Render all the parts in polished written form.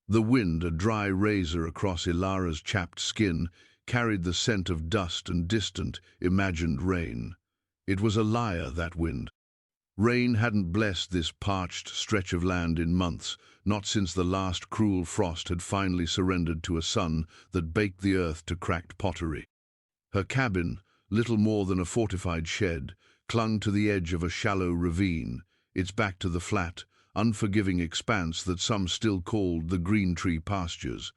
The wind, a dry razor across Ilara's chapped skin, carried the scent of dust and distant, imagined rain. It was a liar, that wind. Rain hadn't blessed this parched stretch of land in months, not since the last cruel frost had finally surrendered to a sun that baked the earth to cracked pottery. Her cabin, little more than a fortified shed, clung to the edge of a shallow ravine, its back to the flat, unforgiving expanse that some still called the Green Tree Pastures,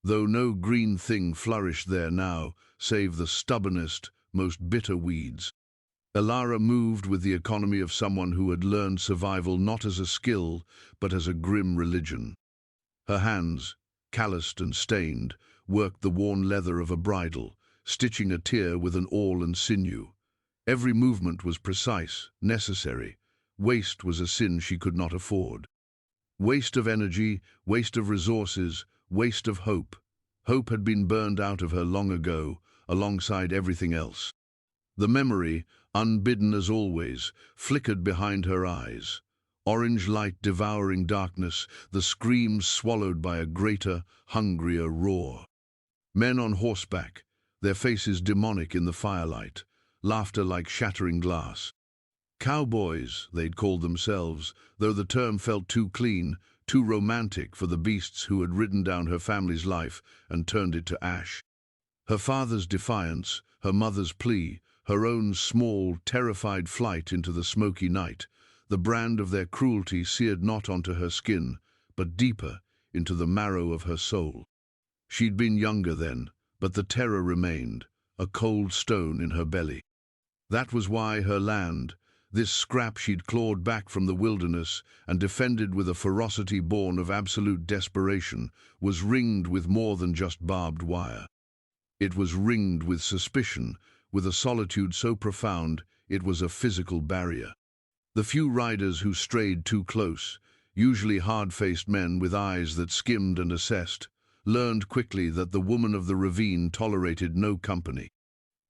though no green thing flourished there now, save the stubbornest, most bitter weeds. Ilara moved with the economy of someone who had learned survival not as a skill, but as a grim religion. Her hands, calloused and stained, worked the worn leather of a bridle, stitching a tear with an awl and sinew. Every movement was precise, necessary. Waste was a sin she could not afford. Waste of energy, waste of resources, waste of hope. Hope had been burned out of her long ago, alongside everything else. The memory, unbidden as always, flickered behind her eyes. Orange light devouring darkness, the screams swallowed by a greater, hungrier roar. Men on horseback, their faces demonic in the firelight, laughter like shattering glass. Cowboys, they'd called themselves, though the term felt too clean, too romantic for the beasts who had ridden down her family's life and turned it to ash. Her father's defiance, her mother's plea, her own small, terrified flight into the smoky night, the brand of their cruelty seared not onto her skin, but deeper into the marrow of her soul. She'd been younger then, but the terror remained, a cold stone in her belly. That was why her land, this scrap she'd clawed back from the wilderness and defended with a ferocity born of absolute desperation, was ringed with more than just barbed wire. It was ringed with suspicion, with a solitude so profound it was a physical barrier. The few riders who strayed too close, usually hard-faced men with eyes that skimmed and assessed, learned quickly that the woman of the ravine tolerated no company.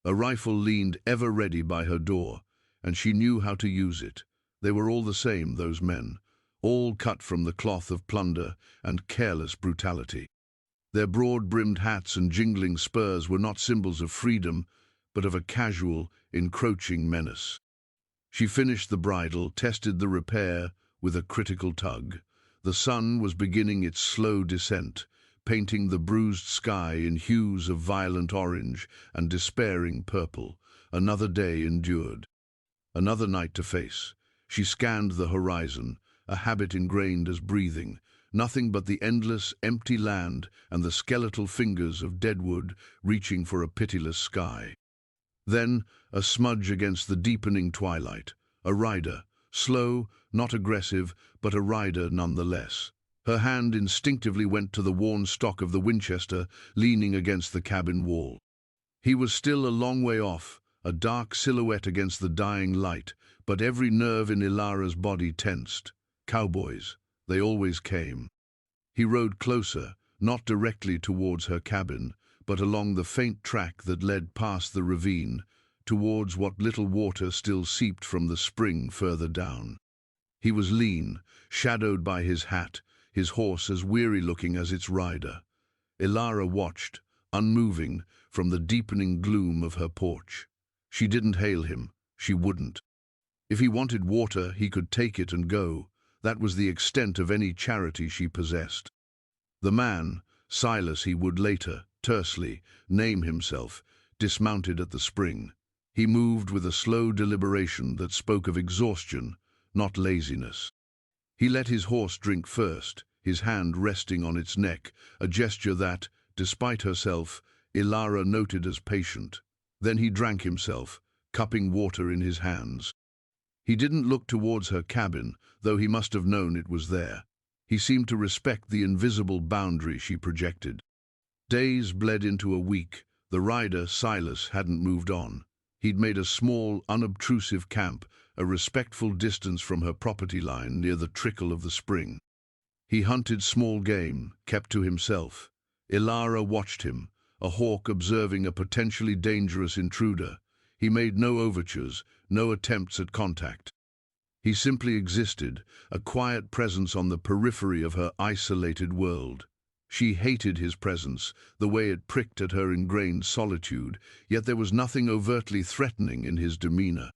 A rifle leaned ever ready by her door, and she knew how to use it. They were all the same, those men, all cut from the cloth of plunder and careless brutality. Their broad-brimmed hats and jingling spurs were not symbols of freedom, but of a casual, encroaching menace. She finished the bridle, tested the repair with a critical tug. The sun was beginning its slow descent, painting the bruised sky in hues of violent orange and despairing purple. Another day endured. Another night to face. She scanned the horizon, a habit ingrained as breathing, nothing but the endless, empty land and the skeletal fingers of deadwood reaching for a pitiless sky. Then, a smudge against the deepening twilight. A rider, slow, not aggressive, but a rider nonetheless. Her hand instinctively went to the worn stock of the Winchester leaning against the cabin wall. He was still a long way off, a dark silhouette against the dying light, but every nerve in Ilara's body tensed. Cowboys, they always came. He rode closer, not directly towards her cabin, but along the faint track that led past the ravine, towards what little water still seeped from the spring further down. He was lean, shadowed by his hat, his horse as weary-looking as its rider. Ilara watched, unmoving, from the deepening gloom of her porch. She didn't hail him. She wouldn't. If he wanted water, he could take it and go. That was the extent of any charity she possessed. The man, Silas he would later, tersely, name himself, dismounted at the spring. He moved with a slow deliberation that spoke of exhaustion, not laziness. He let his horse drink first, his hand resting on its neck, a gesture that, despite herself, Ilara noted as patient. Then he drank himself, cupping water in his hands. He didn't look towards her cabin, though he must have known it was there. He seemed to respect the invisible boundary she projected. Days bled into a week. The rider, Silas, hadn't moved on. He'd made a small, unobtrusive camp, a respectful distance from her property line near the trickle of the spring. He hunted small game, kept to himself. Ilara watched him, a hawk observing a potentially dangerous intruder. He made no overtures, no attempts at contact. He simply existed, a quiet presence on the periphery of her isolated world. She hated his presence, the way it pricked at her ingrained solitude, yet there was nothing overtly threatening in his demeanor.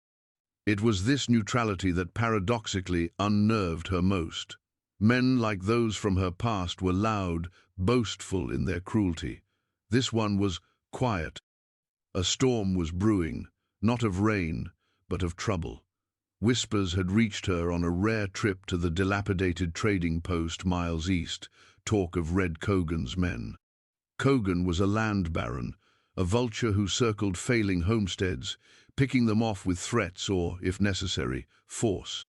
It was this neutrality that paradoxically unnerved her most. Men like those from her past were loud, boastful in their cruelty. This one was quiet. A storm was brewing, not of rain, but of trouble. Whispers had reached her on a rare trip to the dilapidated trading post miles east, talk of Red Cogan's men. Cogan was a land baron, a vulture who circled failing homesteads, picking them off with threats or, if necessary, force.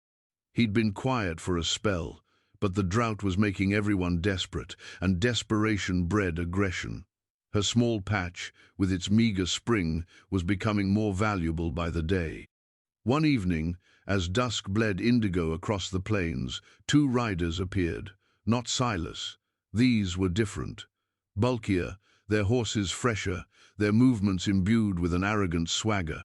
He'd been quiet for a spell, but the drought was making everyone desperate, and desperation bred aggression. Her small patch, with its meager spring, was becoming more valuable by the day. One evening, as dusk bled indigo across the plains, two riders appeared, not Silas. These were different. Bulkier, their horses fresher, their movements imbued with an arrogant swagger.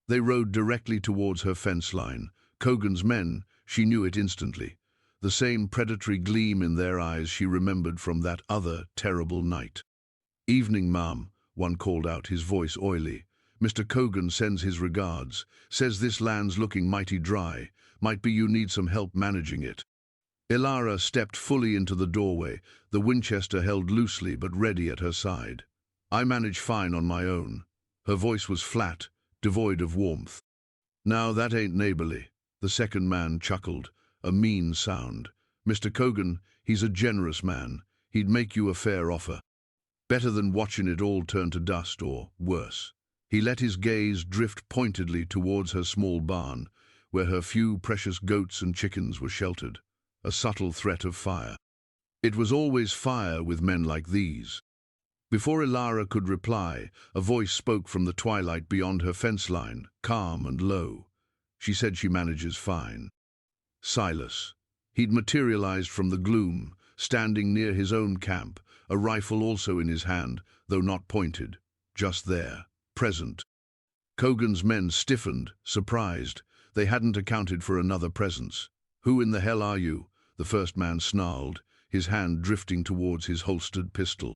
They rode directly towards her fence line. Cogan's men, she knew it instantly. The same predatory gleam in their eyes she remembered from that other terrible night. "Evening, ma'am," one called out, his voice oily. "Mr. Cogan sends his regards. Says this land's looking mighty dry. Might be you need some help managing it." Ilara stepped fully into the doorway, the Winchester held loosely but ready at her side. "I manage fine on my own." Her voice was flat, devoid of warmth. "Now that ain't neighborly," the second man chuckled, a mean sound. "Mr. Cogan, he's a generous man. He'd make you a fair offer. Better than watching it all turn to dust, or worse." He let his gaze drift pointedly towards her small barn, where her few precious goats and chickens were sheltered, a subtle threat of fire. It was always fire with men like these. Before Ilara could reply, a voice spoke from the twilight beyond her fence line, calm and low. She said she manages fine. Silas. He'd materialized from the gloom, standing near his own camp, a rifle also in his hand, though not pointed, just there, present. Cogan's men stiffened, surprised. They hadn't accounted for another presence. "Who in the hell are you?" the first man snarled, his hand drifting towards his holstered pistol.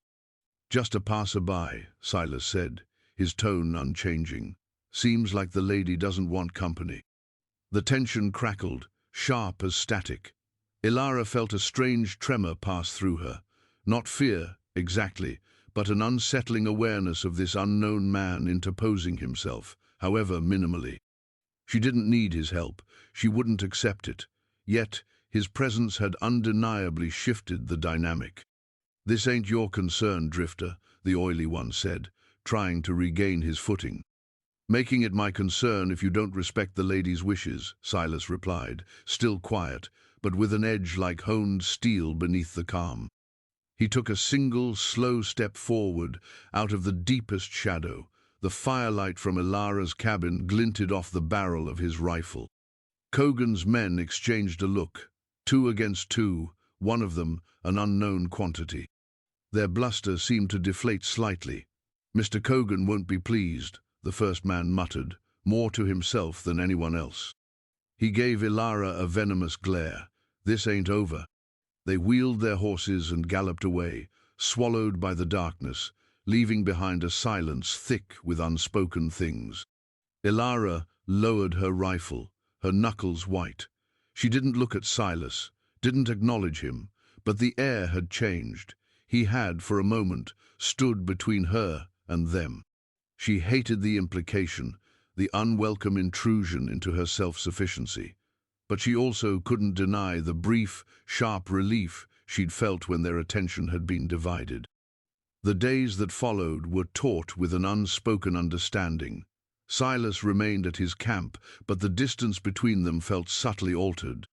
"Just a passerby," Silas said, his tone unchanging. "Seems like the lady doesn't want company." The tension crackled, sharp as static. Ilara felt a strange tremor pass through her. Not fear, exactly, but an unsettling awareness of this unknown man interposing himself, however minimally. She didn't need his help. She wouldn't accept it. Yet, his presence had undeniably shifted the dynamic. "This ain't your concern, Drifter," the oily one said, trying to regain his footing. "Making it my concern if you don't respect the lady's wishes," Silas replied, still quiet, but with an edge like honed steel beneath the calm. He took a single, slow step forward, out of the deepest shadow. The firelight from Ilara's cabin glinted off the barrel of his rifle. Cogan's men exchanged a look, 2 against 2, one of them an unknown quantity. Their bluster seemed to deflate slightly. "Mr. Cogan won't be pleased," the first man muttered, more to himself than anyone else. He gave Ilara a venomous glare. "This ain't over." They wheeled their horses and galloped away, swallowed by the darkness, leaving behind a silence thick with unspoken things. Ilara lowered her rifle, her knuckles white. She didn't look at Silas, didn't acknowledge him, but the air had changed. He had, for a moment, stood between her and them. She hated the implication, the unwelcome intrusion into her self-sufficiency. But she also couldn't deny the brief, sharp relief she'd felt when their attention had been divided. The days that followed were taut with an unspoken understanding. Silas remained at his camp, but the distance between them felt subtly altered.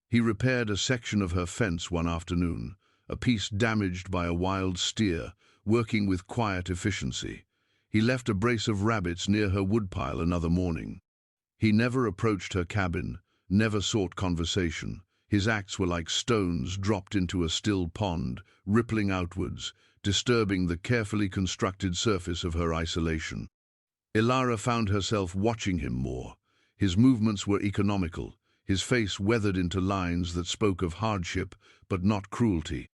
He repaired a section of her fence one afternoon, a piece damaged by a wild steer, working with quiet efficiency. He left a brace of rabbits near her woodpile another morning. He never approached her cabin, never sought conversation. His acts were like stones dropped into a still pond, rippling outwards, disturbing the carefully constructed surface of her isolation. Ilara found herself watching him more. His movements were economical, his face weathered into lines that spoke of hardship but not cruelty.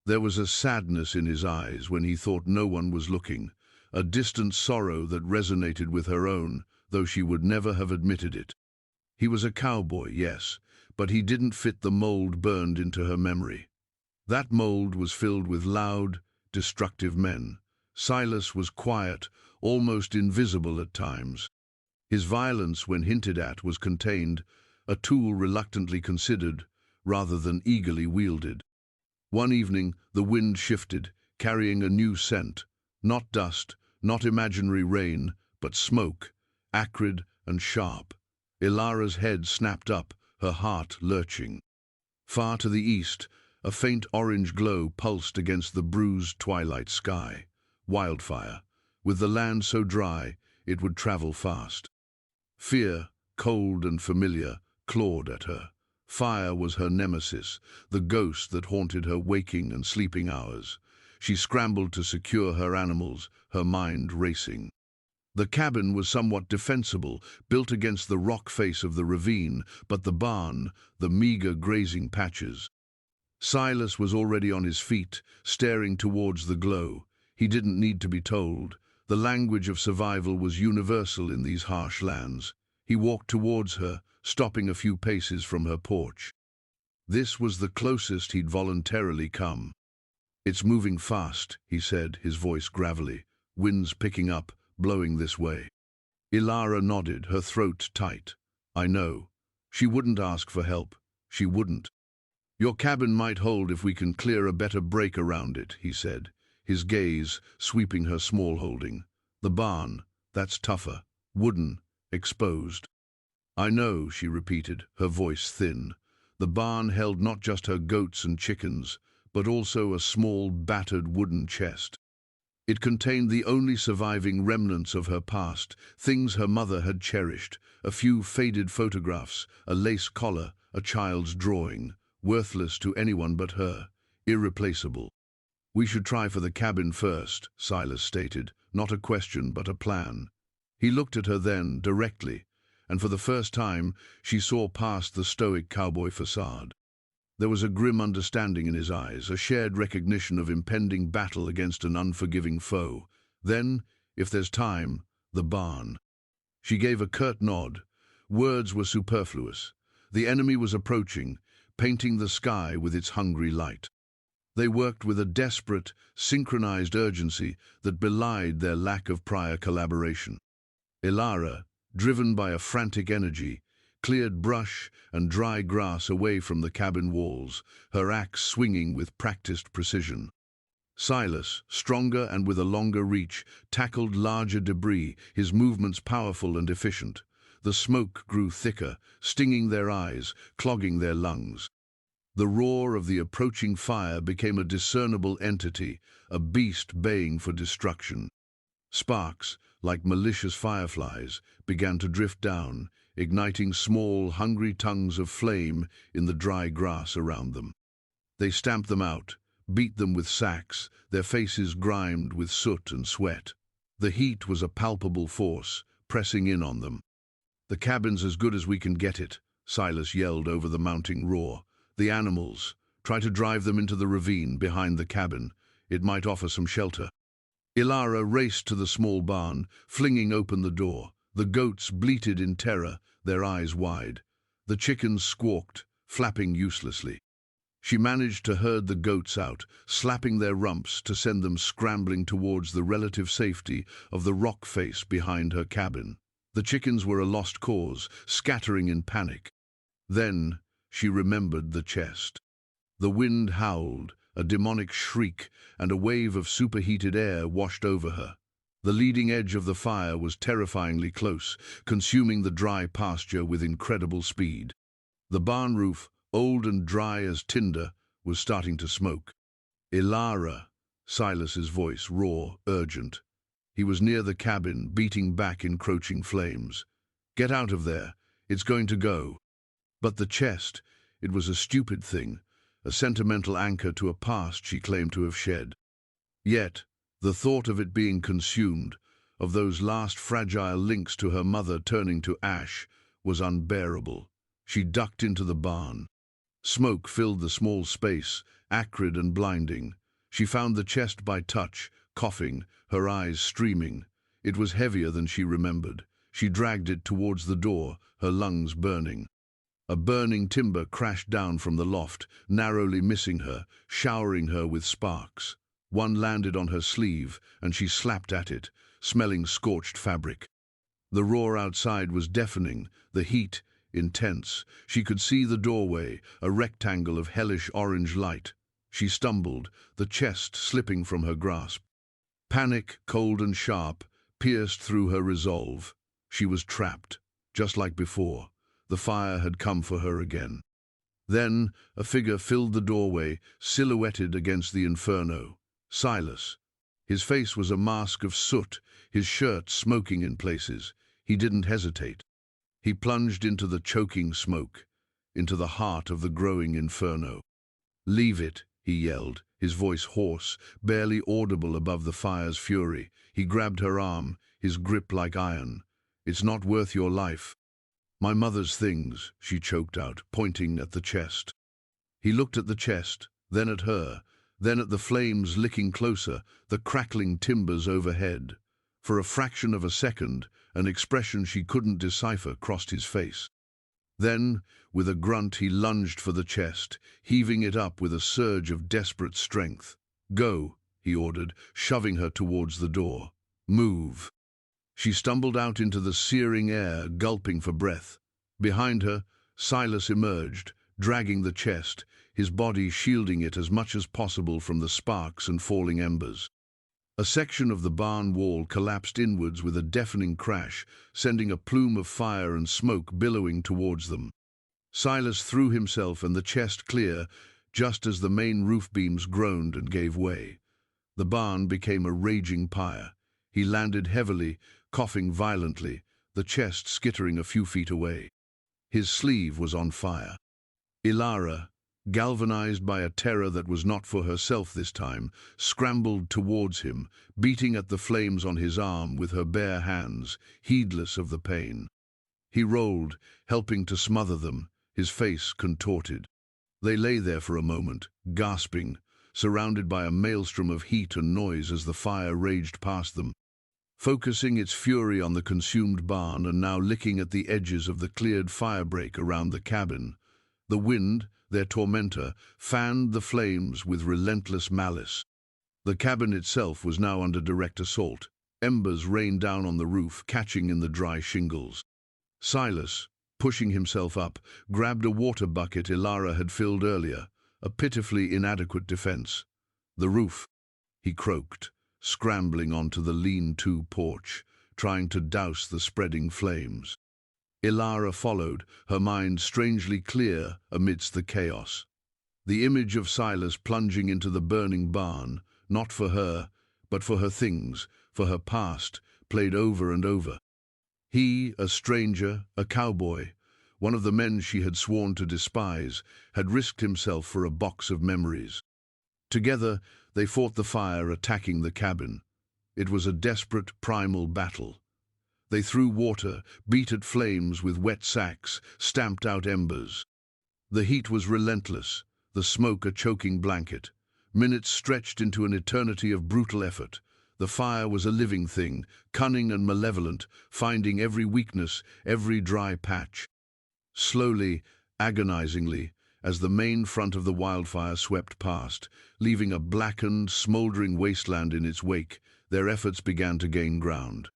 There was a sadness in his eyes when he thought no one was looking, a distant sorrow that resonated with her own, though she would never have admitted it. He was a cowboy, yes, but he didn't fit the mold burned into her memory. That mold was filled with loud, destructive men. Silas was quiet, almost invisible at times. His violence, when hinted at, was contained, a tool reluctantly considered, rather than eagerly wielded. One evening, the wind shifted, carrying a new scent. Not dust, not imaginary rain, but smoke, acrid and sharp. Ilara's head snapped up, her heart lurching. Far to the east, a faint orange glow pulsed against the bruised twilight sky. Wildfire. With the land so dry, it would travel fast. Fear, cold and familiar, clawed at her. Fire was her nemesis, the ghost that haunted her waking and sleeping hours. She scrambled to secure her animals, her mind racing. The cabin was somewhat defensible, built against the rock face of the ravine, but the barn, the meager grazing patches. Silas was already on his feet, staring towards the glow. He didn't need to be told. The language of survival was universal in these harsh lands. He walked towards her, stopping a few paces from her porch. This was the closest he'd voluntarily come. "It's moving fast," he said, his voice gravelly. "Wind's picking up, blowing this way." Ilara nodded, her throat tight. "I know." She wouldn't ask for help. She wouldn't. "Your cabin might hold if we can clear a better break around it," he said, his gaze sweeping her small holding. "The barn, that's tougher. Wooden, exposed." "I know," she repeated, her voice thin. The barn held not just her goats and chickens, but also a small, battered wooden chest. It contained the only surviving remnants of her past, things her mother had cherished, a few faded photographs, a lace collar, a child's drawing, worthless to anyone but her, irreplaceable. "We should try for the cabin first," Silas stated, not a question but a plan. He looked at her then, directly, and for the first time she saw past the stoic cowboy facade. There was a grim understanding in his eyes, a shared recognition of impending battle against an unforgiving foe. Then, if there's time, the barn. She gave a curt nod. Words were superfluous. The enemy was approaching, painting the sky with its hungry light. They worked with a desperate, synchronized urgency that belied their lack of prior collaboration. Ilara, driven by a frantic energy, cleared brush and dry grass away from the cabin walls, her axe swinging with practiced precision. Silas, stronger and with a longer reach, tackled larger debris, his movements powerful and efficient. The smoke grew thicker, stinging their eyes, clogging their lungs. The roar of the approaching fire became a discernible entity, a beast baying for destruction. Sparks, like malicious fireflies, began to drift down, igniting small, hungry tongues of flame in the dry grass around them. They stamped them out, beat them with sacks, their faces grimed with soot and sweat. The heat was a palpable force, pressing in on them. "The cabin's as good as we can get it," Silas yelled over the mounting roar. "The animals, try to drive them into the ravine behind the cabin. It might offer some shelter." Ilara raced to the small barn, flinging open the door. The goats bleated in terror, their eyes wide. The chickens squawked, flapping uselessly. She managed to herd the goats out, slapping their rumps to send them scrambling towards the relative safety of the rock face behind her cabin. The chickens were a lost cause, scattering in panic. Then she remembered the chest. The wind howled, a demonic shriek, and a wave of superheated air washed over her. The leading edge of the fire was terrifyingly close, consuming the dry pasture with incredible speed. The barn roof, old and dry as tinder, was starting to smoke. "Ilara," Silas's voice raw, urgent. He was near the cabin, beating back encroaching flames. "Get out of there. It's going to go." But the chest, it was a stupid thing, a sentimental anchor to a past she claimed to have shed. Yet, the thought of it being consumed, of those last fragile links to her mother turning to ash, was unbearable. She ducked into the barn. Smoke filled the small space, acrid and blinding. She found the chest by touch, coughing, her eyes streaming. It was heavier than she remembered. She dragged it towards the door, her lungs burning. A burning timber crashed down from the loft, narrowly missing her, showering her with sparks. One landed on her sleeve, and she slapped at it, smelling scorched fabric. The roar outside was deafening, the heat intense. She could see the doorway, a rectangle of hellish orange light. She stumbled, the chest slipping from her grasp. Panic, cold and sharp, pierced through her resolve. She was trapped, just like before. The fire had come for her again. Then a figure filled the doorway, silhouetted against the inferno. Silas. His face was a mask of soot, his shirt smoking in places. He didn't hesitate. He plunged into the choking smoke, into the heart of the growing inferno. "Leave it," he yelled, his voice hoarse, barely audible above the fire's fury. He grabbed her arm, his grip like iron. "It's not worth your life." "My mother's things," she choked out, pointing at the chest. He looked at the chest, then at her, then at the flames licking closer, the crackling timbers overhead. For a fraction of a second, an expression she couldn't decipher crossed his face. Then, with a grunt, he lunged for the chest, heaving it up with a surge of desperate strength. "Go," he ordered, shoving her towards the door. "Move." She stumbled out into the searing air, gulping for breath. Behind her, Silas emerged, dragging the chest, his body shielding it as much as possible from the sparks and falling embers. A section of the barn wall collapsed inwards with a deafening crash, sending a plume of fire and smoke billowing towards them. Silas threw himself and the chest clear, just as the main roof beams groaned and gave way. The barn became a raging pyre. He landed heavily, coughing violently, the chest skittering a few feet away. His sleeve was on fire. Ilara, galvanized by a terror that was not for herself this time, scrambled towards him, beating at the flames on his arm with her bare hands, heedless of the pain. He rolled, helping to smother them, his face contorted. They lay there for a moment, gasping, surrounded by a maelstrom of heat and noise as the fire raged past them, focusing its fury on the consumed barn and now licking at the edges of the cleared firebreak around the cabin. The wind, their tormentor, fanned the flames with relentless malice. The cabin itself was now under direct assault. Embers rained down on the roof, catching in the dry shingles. Silas, pushing himself up, grabbed a water bucket Ilara had filled earlier, a pitifully inadequate defense. "The roof," he croaked, scrambling onto the lean-to porch, trying to douse the spreading flames. Ilara followed, her mind strangely clear amidst the chaos. The image of Silas plunging into the burning barn, not for her, but for her things, for her past, played over and over. He, a stranger, a cowboy, one of the men she had sworn to despise, had risked himself for a box of memories. Together, they fought the fire, attacking the cabin. It was a desperate, primal battle. They threw water, beat at flames with wet sacks, stamped out embers. The heat was relentless, the smoke a choking blanket. Minutes stretched into an eternity of brutal effort. The fire was a living thing, cunning and malevolent, finding every weakness, every dry patch. Slowly, agonizingly, as the main front of the wildfire swept past, leaving a blackened, smoldering wasteland in its wake, their efforts began to gain ground.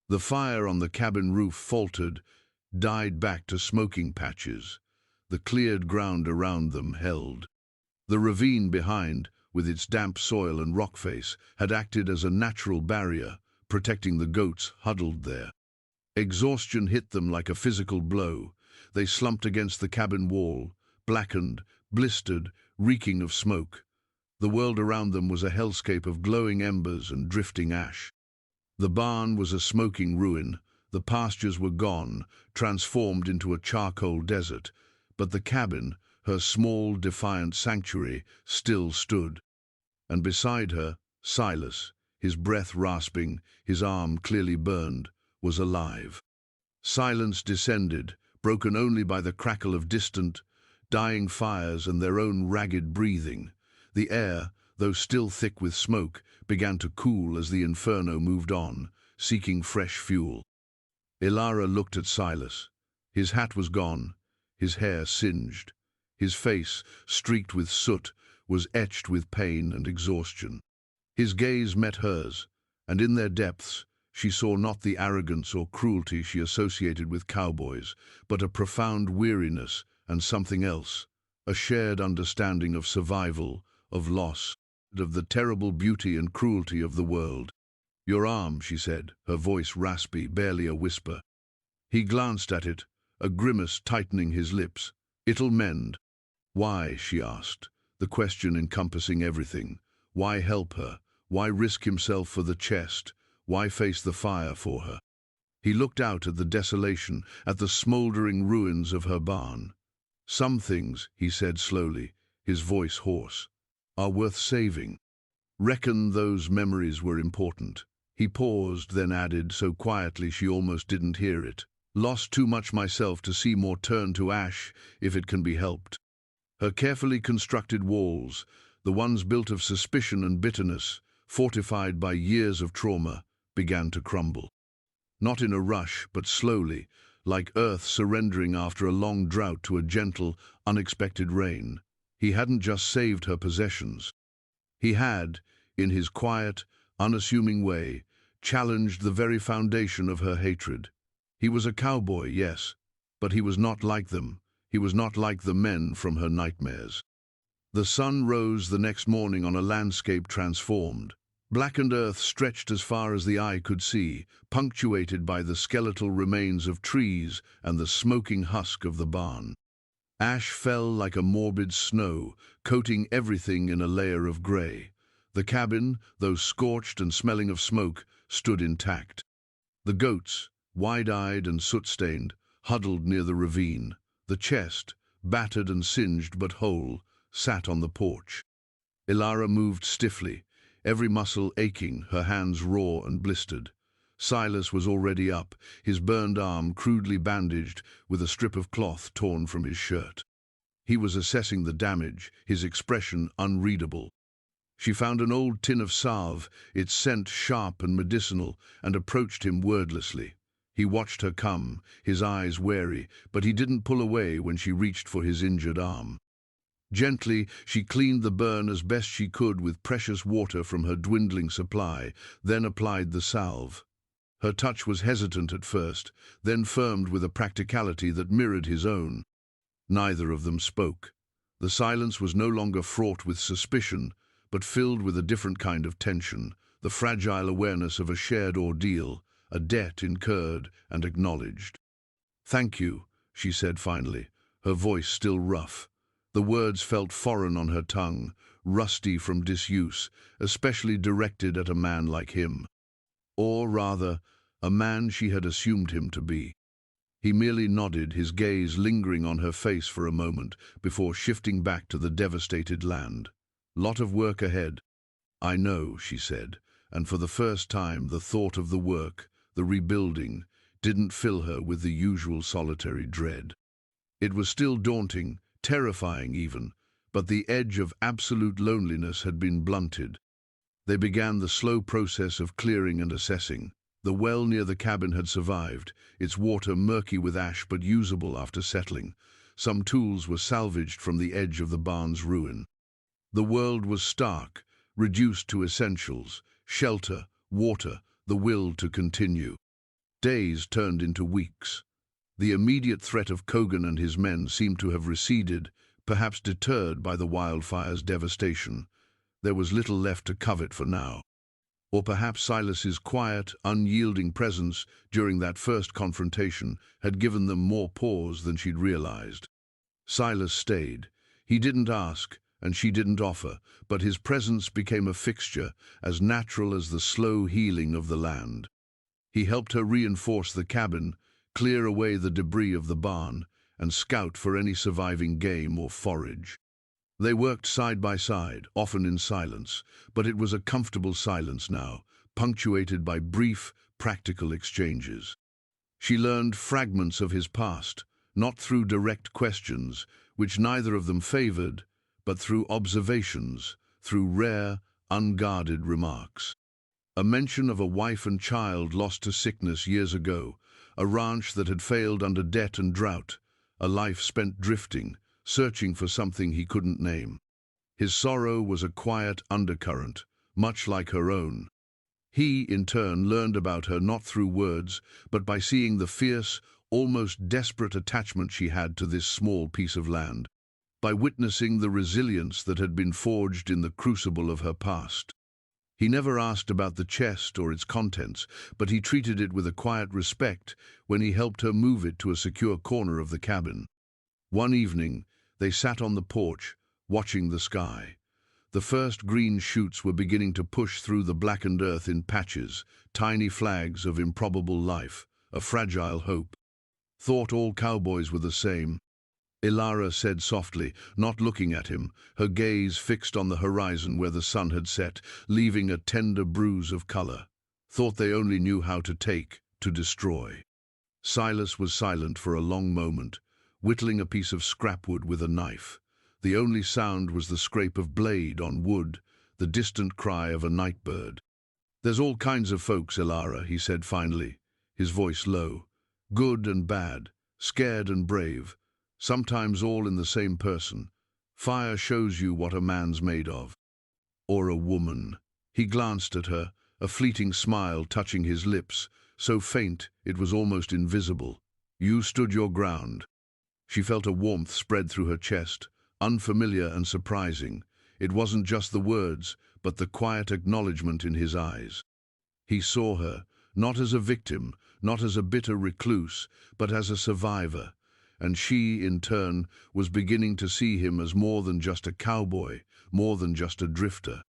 The fire on the cabin roof faltered, died back to smoking patches. The cleared ground around them held. The ravine behind, with its damp soil and rock face, had acted as a natural barrier, protecting the goats huddled there. Exhaustion hit them like a physical blow. They slumped against the cabin wall, blackened, blistered, reeking of smoke. The world around them was a hellscape of glowing embers and drifting ash. The barn was a smoking ruin. The pastures were gone, transformed into a charcoal desert. But the cabin, her small, defiant sanctuary, still stood. And beside her, Silas, his breath rasping, his arm clearly burned, was alive. Silence descended, broken only by the crackle of distant, dying fires and their own ragged breathing. The air, though still thick with smoke, began to cool as the inferno moved on, seeking fresh fuel. Ilara looked at Silas. His hat was gone, his hair singed. His face, streaked with soot, was etched with pain and exhaustion. His gaze met hers, and in their depths she saw not the arrogance or cruelty she associated with cowboys, but a profound weariness and something else, a shared understanding of survival, of loss, of the terrible beauty and cruelty of the world. "Your arm," she said, her voice raspy, barely a whisper. He glanced at it, a grimace tightening his lips. "It'll mend." "Why?" she asked, the question encompassing everything. Why help her? Why risk himself for the chest? Why face the fire for her? He looked out at the desolation, at the smoldering ruins of her barn. "Some things," he said slowly, his voice hoarse, "are worth saving. Reckon those memories were important." He paused, then added, so quietly she almost didn't hear it, "Lost too much myself to see more turn to ash, if it can be helped." Her carefully constructed walls, the ones built of suspicion and bitterness, fortified by years of trauma, began to crumble. Not in a rush, but slowly, like earth surrendering after a long drought to a gentle, unexpected rain. He hadn't just saved her possessions. He had, in his quiet, unassuming way, challenged the very foundation of her hatred. He was a cowboy, yes, but he was not like them. He was not like the men from her nightmares. The sun rose the next morning on a landscape transformed. Blackened earth stretched as far as the eye could see, punctuated by the skeletal remains of trees and the smoking husk of the barn. Ash fell like a morbid snow, coating everything in a layer of grey. The cabin, though scorched and smelling of smoke, stood intact. The goats, wide-eyed and soot-stained, huddled near the ravine. The chest, battered and singed but whole, sat on the porch. Ilara moved stiffly, every muscle aching, her hands raw and blistered. Silas was already up, his burned arm crudely bandaged with a strip of cloth torn from his shirt. He was assessing the damage, his expression unreadable. She found an old tin of salve, its scent sharp and medicinal, and approached him wordlessly. He watched her come, his eyes wary, but he didn't pull away when she reached for his injured arm. Gently, she cleaned the burn as best she could with precious water from her dwindling supply, then applied the salve. Her touch was hesitant at first, then firmed with a practicality that mirrored his own. Neither of them spoke. The silence was no longer fraught with suspicion, but filled with a different kind of tension, the fragile awareness of a shared ordeal, a debt incurred and acknowledged. "Thank you," she said finally, her voice still rough. The words felt foreign on her tongue, rusty from disuse, especially directed at a man like him. Or, rather, a man she had assumed him to be. He merely nodded, his gaze lingering on her face for a moment before shifting back to the devastated land. "Lot of work ahead." "I know," she said, and for the first time the thought of the work, the rebuilding, didn't fill her with the usual solitary dread. It was still daunting, terrifying even, but the edge of absolute loneliness had been blunted. They began the slow process of clearing and assessing. The well near the cabin had survived, its water murky with ash but usable after settling. Some tools were salvaged from the edge of the barn's ruin. The world was stark, reduced to essentials: shelter, water, the will to continue. Days turned into weeks. The immediate threat of Kogan and his men seemed to have receded, perhaps deterred by the wildfire's devastation. There was little left to covet for now. Or perhaps Silas's quiet, unyielding presence during that first confrontation had given them more pause than she'd realized. Silas stayed. He didn't ask, and she didn't offer, but his presence became a fixture, as natural as the slow healing of the land. He helped her reinforce the cabin, clear away the debris of the barn, and scout for any surviving game or forage. They worked side by side, often in silence, but it was a comfortable silence now, punctuated by brief, practical exchanges. She learned fragments of his past, not through direct questions, which neither of them favored, but through observations, through rare, unguarded remarks. A mention of a wife and child lost to sickness years ago, a ranch that had failed under debt and drought, a life spent drifting, searching for something he couldn't name. His sorrow was a quiet undercurrent, much like her own. He, in turn, learned about her not through words, but by seeing the fierce, almost desperate attachment she had to this small piece of land, by witnessing the resilience that had been forged in the crucible of her past. He never asked about the chest or its contents, but he treated it with a quiet respect when he helped her move it to a secure corner of the cabin. One evening, they sat on the porch, watching the sky. The first green shoots were beginning to push through the blackened earth in patches, tiny flags of improbable life, a fragile hope. "Thought all cowboys were the same," Ilara said softly, not looking at him, her gaze fixed on the horizon where the sun had set, leaving a tender bruise of color. "Thought they only knew how to take, to destroy." Silas was silent for a long moment, whittling a piece of scrap wood with a knife. The only sound was the scrape of blade on wood, the distant cry of a night bird. "There's all kinds of folks, Ilara," he said finally, his voice low. "Good and bad, scared and brave, sometimes all in the same person. Fire shows you what a man's made of. Or a woman." He glanced at her, a fleeting smile touching his lips, so faint it was almost invisible. "You stood your ground." She felt a warmth spread through her chest, unfamiliar and surprising. It wasn't just the words, but the quiet acknowledgement in his eyes. He saw her, not as a victim, not as a bitter recluse, but as a survivor, and she, in turn, was beginning to see him as more than just a cowboy, more than just a drifter.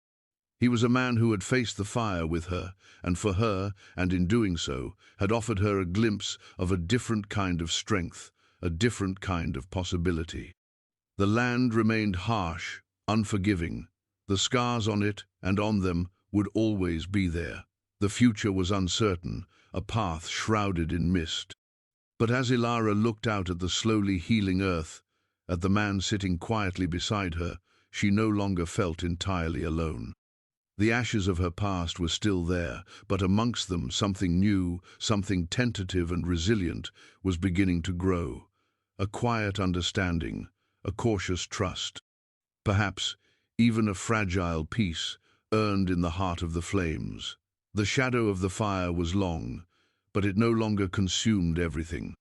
He was a man who had faced the fire with her, and for her, and in doing so, had offered her a glimpse of a different kind of strength, a different kind of possibility. The land remained harsh, unforgiving. The scars on it and on them would always be there. The future was uncertain, a path shrouded in mist. But as Ilara looked out at the slowly healing earth, at the man sitting quietly beside her, she no longer felt entirely alone. The ashes of her past were still there, but amongst them something new, something tentative and resilient, was beginning to grow. A quiet understanding, a cautious trust. Perhaps even a fragile peace earned in the heart of the flames. The shadow of the fire was long, but it no longer consumed everything.